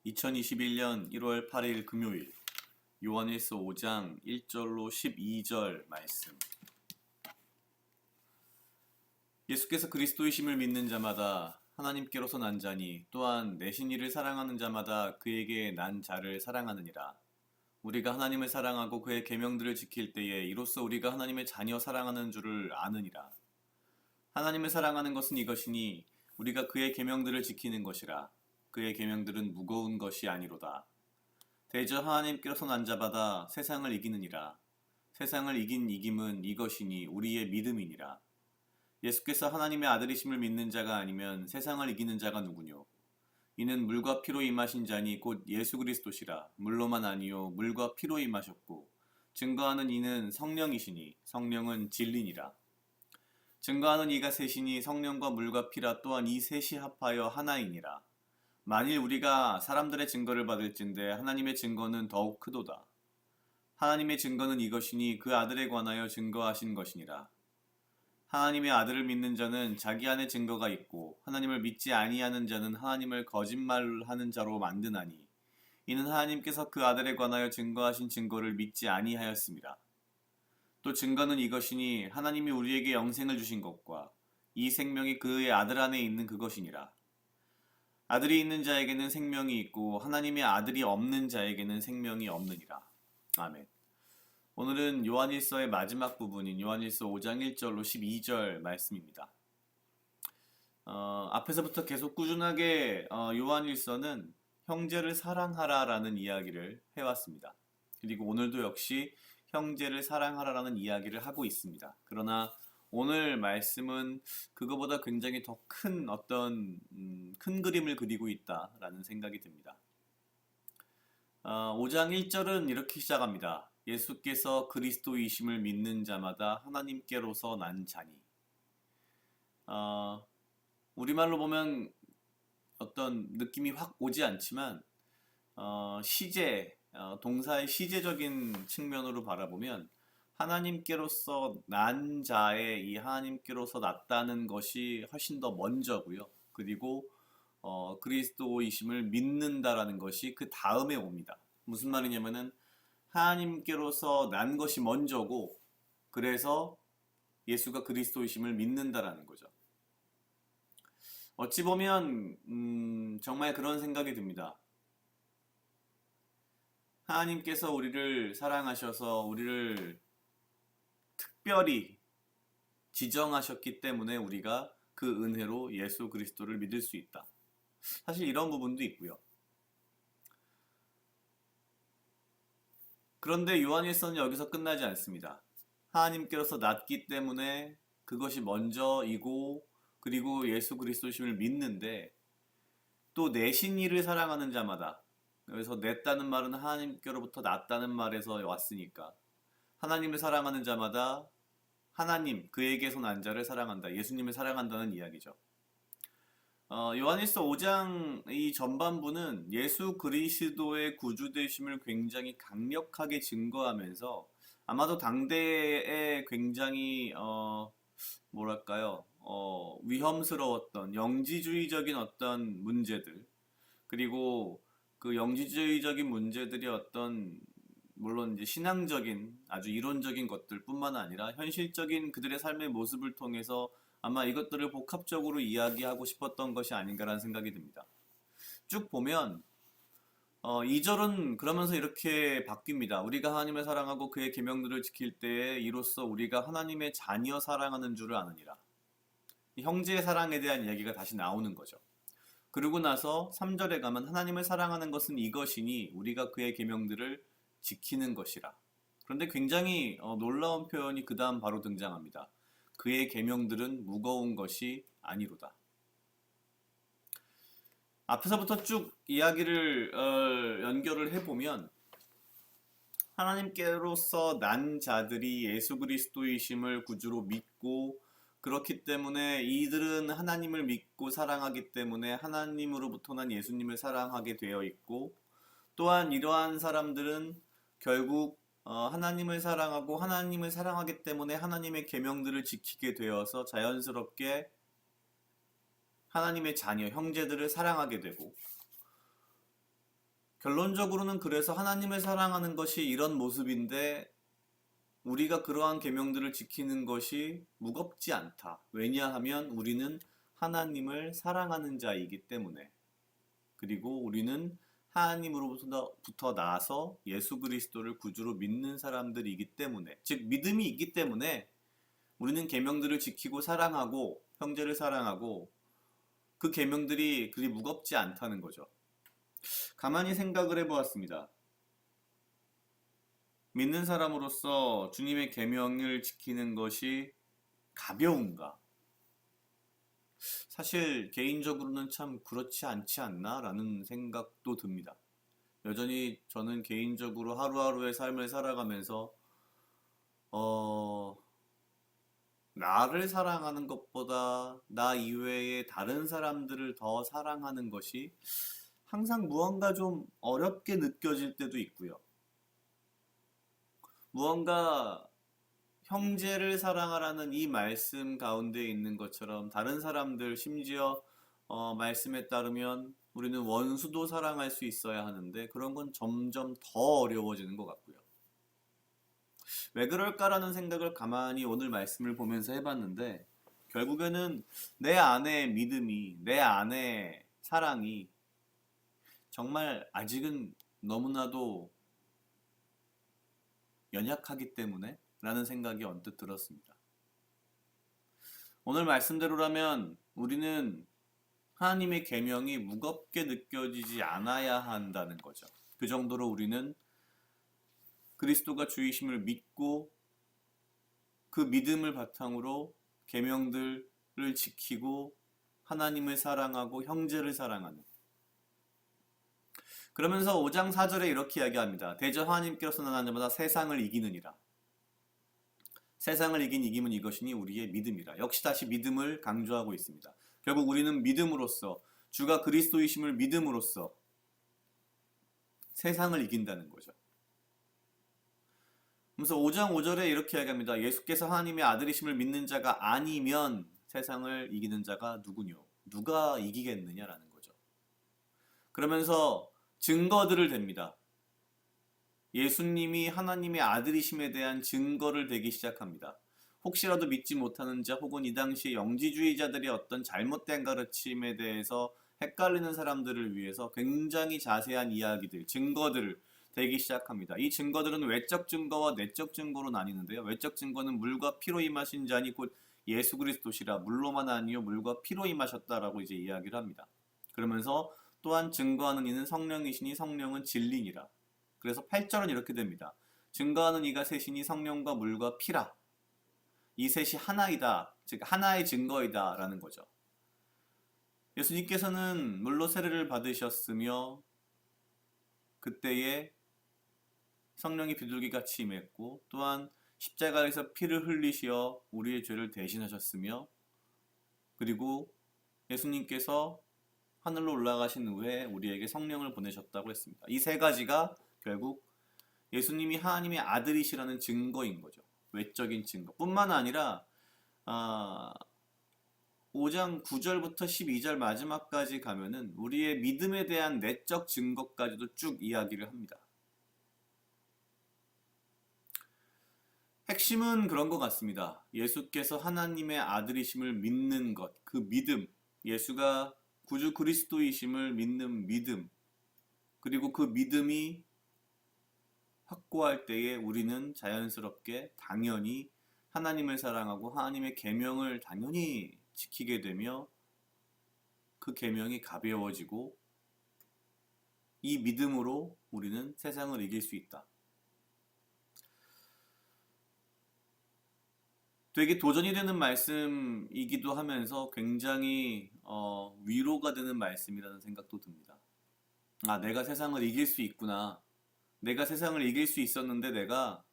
2021년 1월 8일 금요일 요한일서 5장 1절로 12절 말씀. 예수께서 그리스도이심을 믿는 자마다 하나님께로서 난 자니 또한 내신 이를 사랑하는 자마다 그에게 난 자를 사랑하느니라. 우리가 하나님을 사랑하고 그의 계명들을 지킬 때에 이로써 우리가 하나님의 자녀 사랑하는 줄을 아느니라. 하나님을 사랑하는 것은 이것이니 우리가 그의 계명들을 지키는 것이라. 그의 계명들은 무거운 것이 아니로다. 대저 하나님께로서 난 자마다 세상을 이기느니라. 세상을 이긴 이김은 이것이니 우리의 믿음이니라. 예수께서 하나님의 아들이심을 믿는 자가 아니면 세상을 이기는 자가 누구뇨? 이는 물과 피로 임하신 자니 곧 예수 그리스도시라. 물로만 아니요 물과 피로 임하셨고 증거하는 이는 성령이시니 성령은 진리니라. 증거하는 이가 셋이니 성령과 물과 피라. 또한 이 셋이 합하여 하나이니라. 만일 우리가 사람들의 증거를 받을진대 하나님의 증거는 더욱 크도다. 하나님의 증거는 이것이니 그 아들에 관하여 증거하신 것이니라. 하나님의 아들을 믿는 자는 자기 안에 증거가 있고 하나님을 믿지 아니하는 자는 하나님을 거짓말하는 자로 만드나니 이는 하나님께서 그 아들에 관하여 증거하신 증거를 믿지 아니하였습니다. 또 증거는 이것이니 하나님이 우리에게 영생을 주신 것과 이 생명이 그의 아들 안에 있는 그것이니라. 아들이 있는 자에게는 생명이 있고 하나님의 아들이 없는 자에게는 생명이 없느니라. 아멘. 오늘은 요한일서의 마지막 부분인 요한일서 5장 1절로 12절 말씀입니다. 앞에서부터 계속 꾸준하게 요한일서는 형제를 사랑하라라는 이야기를 해왔습니다. 그리고 오늘도 역시 형제를 사랑하라라는 이야기를 하고 있습니다. 그러나 오늘 말씀은 그거보다 굉장히 더 큰 큰 그림을 그리고 있다라는 생각이 듭니다. 5장 1절은 이렇게 시작합니다. 예수께서 그리스도이심을 믿는 자마다 하나님께로서 난 자니. 우리말로 보면 어떤 느낌이 확 오지 않지만 시제, 동사의 시제적인 측면으로 바라보면 하나님께로서 난 자의 이 하나님께로서 났다는 것이 훨씬 더 먼저고요. 그리고 그리스도이심을 믿는다라는 것이 그 다음에 옵니다. 무슨 말이냐면은 하나님께로서 난 것이 먼저고 그래서 예수가 그리스도이심을 믿는다라는 거죠. 어찌 보면 정말 그런 생각이 듭니다. 하나님께서 우리를 사랑하셔서 우리를 특별히 지정하셨기 때문에 우리가 그 은혜로 예수 그리스도를 믿을 수 있다. 사실 이런 부분도 있고요. 그런데 요한일서는 여기서 끝나지 않습니다. 하나님께로서 났기 때문에 그것이 먼저이고 그리고 예수 그리스도심을 믿는데 또 내신 이를 사랑하는 자마다, 그래서 냈다는 말은 하나님께로부터 났다는 말에서 왔으니까 하나님을 사랑하는 자마다 하나님, 그에게서 난 자를 사랑한다. 예수님을 사랑한다는 이야기죠. 요한일서 5장 이 전반부는 예수 그리스도의 구주되심을 굉장히 강력하게 증거하면서 아마도 당대에 굉장히 뭐랄까요, 위험스러웠던 영지주의적인 어떤 문제들, 그리고 그 영지주의적인 문제들이 어떤 물론 이제 신앙적인 아주 이론적인 것들뿐만 아니라 현실적인 그들의 삶의 모습을 통해서 아마 이것들을 복합적으로 이야기하고 싶었던 것이 아닌가라는 생각이 듭니다. 쭉 보면 2절은 그러면서 이렇게 바뀝니다. 우리가 하나님을 사랑하고 그의 계명들을 지킬 때에 이로써 우리가 하나님의 자녀 사랑하는 줄을 아느니라. 형제의 사랑에 대한 이야기가 다시 나오는 거죠. 그러고 나서 3절에 가면 하나님을 사랑하는 것은 이것이니 우리가 그의 계명들을 지키는 것이라. 그런데 굉장히 놀라운 표현이 그 다음 바로 등장합니다. 그의 계명들은 무거운 것이 아니로다. 앞에서부터 쭉 이야기를 연결을 해보면 하나님께로서 난 자들이 예수 그리스도이심을 구주로 믿고 그렇기 때문에 이들은 하나님을 믿고 사랑하기 때문에 하나님으로부터 난 예수님을 사랑하게 되어 있고 또한 이러한 사람들은 결국 하나님을 사랑하고 하나님을 사랑하기 때문에 하나님의 계명들을 지키게 되어서 자연스럽게 하나님의 자녀, 형제들을 사랑하게 되고 결론적으로는 그래서 하나님을 사랑하는 것이 이런 모습인데 우리가 그러한 계명들을 지키는 것이 무겁지 않다. 왜냐하면 우리는 하나님을 사랑하는 자이기 때문에. 그리고 우리는 하나님으로부터 나서 예수 그리스도를 구주로 믿는 사람들이기 때문에, 즉 믿음이 있기 때문에 우리는 계명들을 지키고 사랑하고 형제를 사랑하고 그 계명들이 그리 무겁지 않다는 거죠. 가만히 생각을 해보았습니다. 믿는 사람으로서 주님의 계명을 지키는 것이 가벼운가? 사실 개인적으로는 참 그렇지 않지 않나? 라는 생각도 듭니다. 여전히 저는 개인적으로 하루하루의 삶을 살아가면서 나를 사랑하는 것보다 나 이외의 다른 사람들을 더 사랑하는 것이 항상 무언가 좀 어렵게 느껴질 때도 있고요. 무언가 형제를 사랑하라는 이 말씀 가운데 있는 것처럼 다른 사람들 심지어 말씀에 따르면 우리는 원수도 사랑할 수 있어야 하는데 그런 건 점점 더 어려워지는 것 같고요. 왜 그럴까라는 생각을 가만히 오늘 말씀을 보면서 해봤는데 결국에는 내 안의 믿음이, 내 안의 사랑이 정말 아직은 너무나도 연약하기 때문에 라는 생각이 언뜻 들었습니다. 오늘 말씀대로라면 우리는 하나님의 계명이 무겁게 느껴지지 않아야 한다는 거죠. 그 정도로 우리는 그리스도가 주이심을 믿고 그 믿음을 바탕으로 계명들을 지키고 하나님을 사랑하고 형제를 사랑하는. 그러면서 5장 4절에 이렇게 이야기합니다. 대저 하나님께로서 나는 자마다 세상을 이기느니라. 세상을 이긴 이김은 이것이니 우리의 믿음이라. 역시 다시 믿음을 강조하고 있습니다. 결국 우리는 믿음으로써 주가 그리스도이심을 믿음으로써 세상을 이긴다는 거죠. 그래서 5장 5절에 이렇게 이야기합니다. 예수께서 하나님의 아들이심을 믿는 자가 아니면 세상을 이기는 자가 누구뇨? 누가 이기겠느냐라는 거죠. 그러면서 증거들을 댑니다. 예수님이 하나님의 아들이심에 대한 증거를 대기 시작합니다. 혹시라도 믿지 못하는 자 혹은 이 당시 영지주의자들의 어떤 잘못된 가르침에 대해서 헷갈리는 사람들을 위해서 굉장히 자세한 이야기들, 증거들을 대기 시작합니다. 이 증거들은 외적 증거와 내적 증거로 나뉘는데요. 외적 증거는 물과 피로 임하신 자니 곧 예수 그리스도시라 물로만 아니요 물과 피로 임하셨다라고 이제 이야기를 합니다. 그러면서 또한 증거하는 이는 성령이시니 성령은 진리니라. 그래서 8절은 이렇게 됩니다. 증거하는 이가 셋이니 성령과 물과 피라. 이 셋이 하나이다. 즉 하나의 증거이다 라는 거죠. 예수님께서는 물로 세례를 받으셨으며 그때에 성령이 비둘기같이 임했고 또한 십자가에서 피를 흘리시어 우리의 죄를 대신하셨으며 그리고 예수님께서 하늘로 올라가신 후에 우리에게 성령을 보내셨다고 했습니다. 이 세 가지가 결국 예수님이 하나님의 아들이시라는 증거인 거죠. 외적인 증거 뿐만 아니라 5장 9절부터 12절 마지막까지 가면은 우리의 믿음에 대한 내적 증거까지도 쭉 이야기를 합니다. 핵심은 그런 것 같습니다. 예수께서 하나님의 아들이심을 믿는 것, 그 믿음, 예수가 구주 그리스도이심을 믿는 믿음, 그리고 그 믿음이 확고할 때에 우리는 자연스럽게 당연히 하나님을 사랑하고 하나님의 계명을 당연히 지키게 되며 그 계명이 가벼워지고 이 믿음으로 우리는 세상을 이길 수 있다. 되게 도전이 되는 말씀이기도 하면서 굉장히 위로가 되는 말씀이라는 생각도 듭니다. 아, 내가 세상을 이길 수 있구나. 내가 세상을 이길 수 있었는데 내가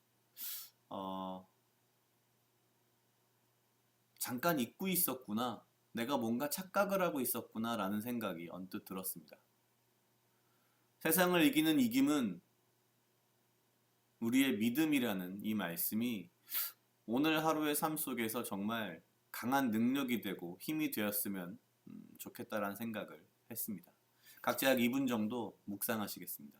잠깐 잊고 있었구나. 내가 뭔가 착각을 하고 있었구나 라는 생각이 언뜻 들었습니다. 세상을 이기는 이김은 우리의 믿음이라는 이 말씀이 오늘 하루의 삶 속에서 정말 강한 능력이 되고 힘이 되었으면 좋겠다라는 생각을 했습니다. 각자 약 2분 정도 묵상하시겠습니다.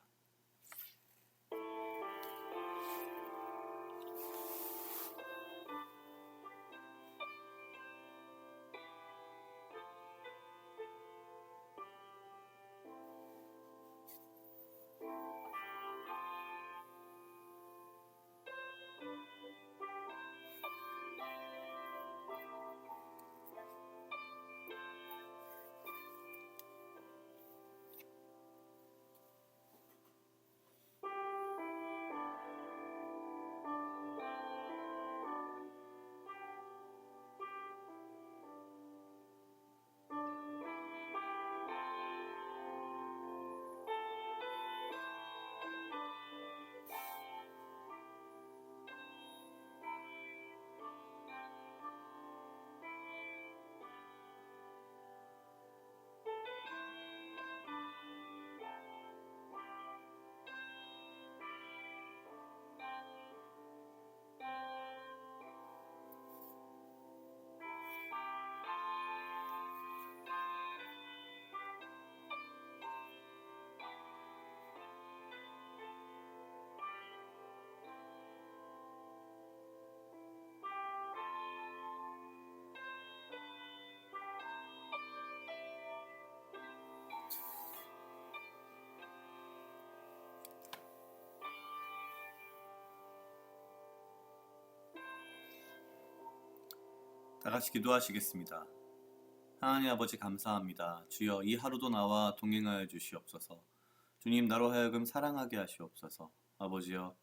다 같이 기도하시겠습니다. 하나님 아버지 감사합니다. 주여 이 하루도 나와 동행하여 주시옵소서. 주님 나로 하여금 사랑하게 하시옵소서. 아버지여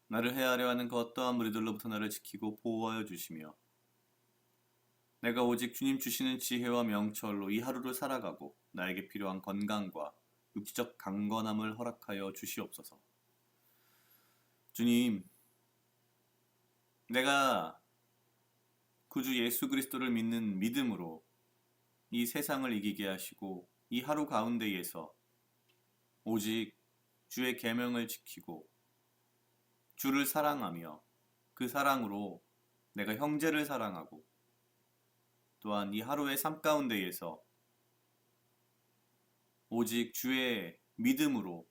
나를 해하려 하는 그 어떠한 무리들로부터 나를 지키고 보호하여 주시며 내가 오직 주님 주시는 지혜와 명철로 이 하루를 살아가고 나에게 필요한 건강과 육체적 강건함을 허락하여 주시옵소서. 주님, 내가 구주 예수 그리스도를 믿는 믿음으로 이 세상을 이기게 하시고 이 하루 가운데에서 오직 주의 계명을 지키고 주를 사랑하며 그 사랑으로 내가 형제를 사랑하고 또한 이 하루의 삶 가운데에서 오직 주의 믿음으로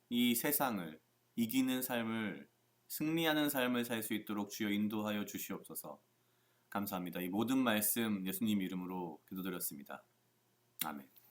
이 세상을 이기는 삶을 승리하는 삶을 살 수 있도록 주여 인도하여 주시옵소서. 감사합니다. 이 모든 말씀 예수님 이름으로 기도드렸습니다. 아멘.